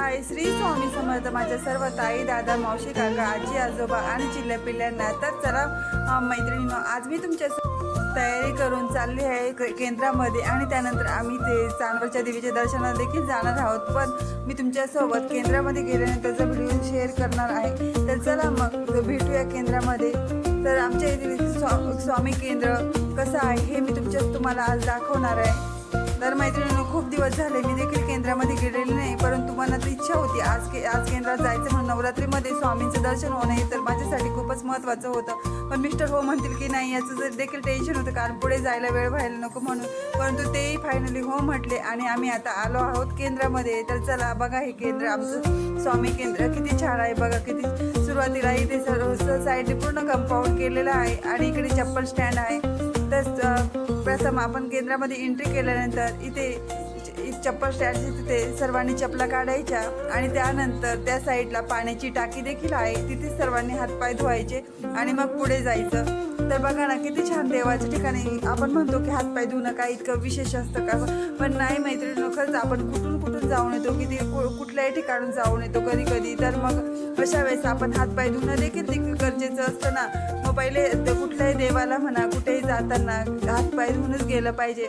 हाय श्री स्वामी समर्थ माझ्या सर्व ताई दादा मावशी काका आजी आजोबा आणि चिल्ल्या पिल्ल्यांना। तर चला मैत्रिणींनो, आज मी तुमच्या तयारी करून चालली आहे केंद्रामध्ये आणि त्यानंतर आम्ही ते चांदवडच्या देवीच्या दर्शनाला देखील जाणार आहोत। पण मी तुमच्यासोबत केंद्रामध्ये गेल्यानंतरचा व्हिडिओ शेअर करणार आहे। तर चला मग भेटूया केंद्रामध्ये। तर आमच्या इथे स्वामी केंद्र कसं आहे हे मी तुम्हाला आज दाखवणार आहे। तर मैत्रिणींनो, खूप दिवस झाले मी देखील केंद्रामध्ये गेलेले नाही, परंतु मनात इच्छा होती आज केंद्रात जायचं म्हणून। नवरात्रीमध्ये स्वामींचं दर्शन होणं हे तर माझ्यासाठी खूपच महत्त्वाचं होतं। पण मिस्टर हो म्हणतील की नाही याचं देखील टेन्शन होतं, कारण पुढे जायला वेळ व्हायला नको म्हणून। परंतु तेही फायनली हो म्हटले आणि आम्ही आता आलो आहोत केंद्रामध्ये। तर चला बघा, हे केंद्र आमचं स्वामी केंद्र किती छान आहे बघा। किती सुरुवातीला इथे सर्व साईडने पूर्ण कंपाऊंड केलेलं आहे आणि इकडे चप्पल स्टँड आहे। तर प्रथम आपण केंद्रामध्ये एंट्री केल्यानंतर इथे चप्पल स्टँडची तिथे सर्वांनी चपला काढायच्या आणि त्यानंतर त्या साईडला पाण्याची टाकी देखील आहे, तिथे सर्वांनी हातपाय धुवायचे आणि मग पुढे जायचं। तर बघा ना, किती छान देवाच्या ठिकाणी। आपण म्हणतो की हातपाय धुणं काय इतकं विशेष असतं का, पण नाही मैत्रिणी, खरंच आपण कुठून जाऊन येतो, किती कुठल्याही ठिकाणून जाऊन येतो कधी कधी। तर मग अशा वेळेस आपण हातपाय धुणं देखील गरजेचं असतं ना। मग पहिले कुठल्याही देवाला म्हणा, कुठेही जाताना हातपाय धुवूनच गेलं पाहिजे।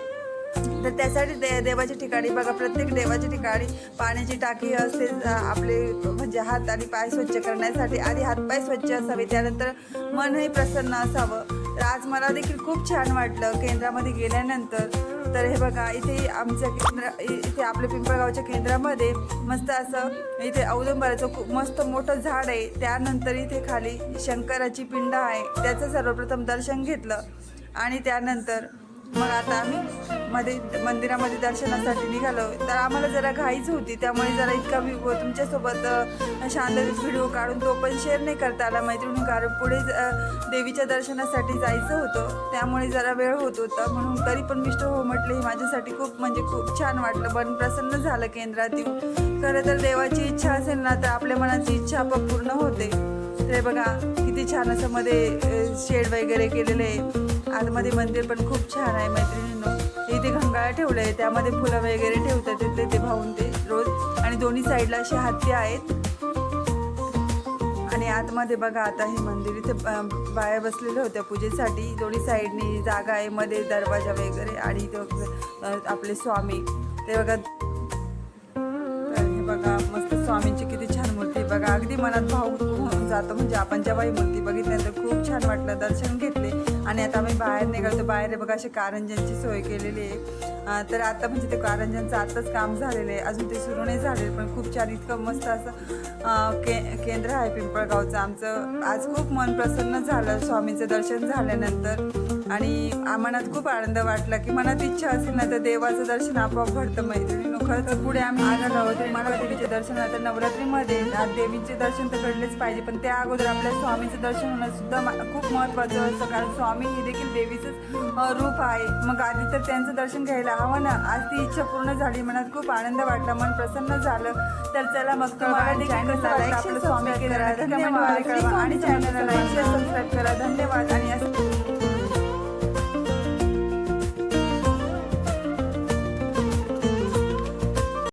तर त्यासाठी देवाच्या ठिकाणी बघा, प्रत्येक देवाच्या ठिकाणी पाण्याची टाकी असते आपले म्हणजे हात आणि पाय स्वच्छ करण्यासाठी। आधी हातपाय स्वच्छ असावे, त्यानंतर मनही प्रसन्न असावं। तर आज मला देखील खूप छान वाटलं केंद्रामध्ये गेल्यानंतर। तर हे बघा, इथे आमच्या इथे आपल्या पिंपळगावच्या केंद्रामध्ये मस्त असं इथे औदुंबराचं खूप मस्त मोठं झाड आहे। त्यानंतर इथे खाली शंकराची पिंड आहे, त्याचं सर्वप्रथम दर्शन घेतलं आणि त्यानंतर मग आता आम्ही मंदिरामध्ये दर्शनासाठी निघालो। तर आम्हाला जरा घाईच होती, त्यामुळे जरा इतका तुमच्यासोबत शांततेत व्हिडिओ काढून तो पण शेअर नाही करता आला मैत्रिणी, कारण पुढे देवीच्या दर्शनासाठी जायचं होतं, त्यामुळे जरा वेळ होत होता म्हणून। तरी पण मिस्टर हो म्हटले, हे माझ्यासाठी खूप छान वाटलं, मन प्रसन्न झालं केंद्रात येऊन। खरं तर देवाची इच्छा असेल ना तर आपल्या मनाची इच्छा पण पूर्ण होते। तर बघा किती छान असं मध्ये शेड वगैरे केलेलं आहे। आतमध्ये मंदिर पण खूप छान आहे मैत्रिणींनो। इथे घंगाळा ठेवलं आहे, त्यामध्ये फुलं वगैरे ठेवतात तिथले ते भाऊन ते रोज, आणि दोन्ही साईडला असे हत्ती आहेत। आणि आतमध्ये बघा आता हे मंदिर, इथे बाया बसलेल्या होत्या पूजेसाठी। दोन्ही साईडनी जागा आहे, मध्ये दरवाजा वगैरे, आणि इथे आपले स्वामी ते बघा। तर हे बघा मस्त स्वामींची किती छान मूर्ती बघा, अगदी मनात भाव होऊन जातं। म्हणजे आपण जेव्हा ही मूर्ती बघितल्यानंतर खूप छान वाटलं, दर्शन घेतले आणि आता आम्ही बाहेर निघालो। बाहेर बघा अशी कारंज्यांची सोय केलेली आहे। तर आता म्हणजे ते कारंज्यांचं आत्ताच काम झालेलं आहे, अजून ते सुरू नाही झालेलं, पण खूप छान इतकं मस्त असं केंद्र आहे पिंपळगावचं आमचं। आज खूप मन प्रसन्न झालं स्वामींचं दर्शन झाल्यानंतर आणि मनात खूप आनंद वाटला की मनात इच्छा असेल ना तर देवाचं दर्शन आपोआप घडतं मैत्रिणी। खरंच पुढे आम्ही आनंद आहोत मला देवीचे दर्शन। आता नवरात्रीमध्ये देवीचे दर्शन तर घडलेच पाहिजे, पण त्या अगोदर आपल्या स्वामीचं दर्शन होणं सुद्धा खूप महत्त्वाचं असतं, कारण स्वामी हे देखील देवीचंच रूप आहे। मग आधी तर त्यांचं दर्शन घ्यायला हवं ना। आज ती इच्छा पूर्ण झाली, मनात खूप आनंद वाटला, मन प्रसन्न झालं। तर चला मग तुम्हाला देखील कसं वाटलं आपलं स्वामी केंद्र, धन्यवाद। आणि चॅनलला लाईक शेअर सबस्क्राईब करा, धन्यवाद। आणि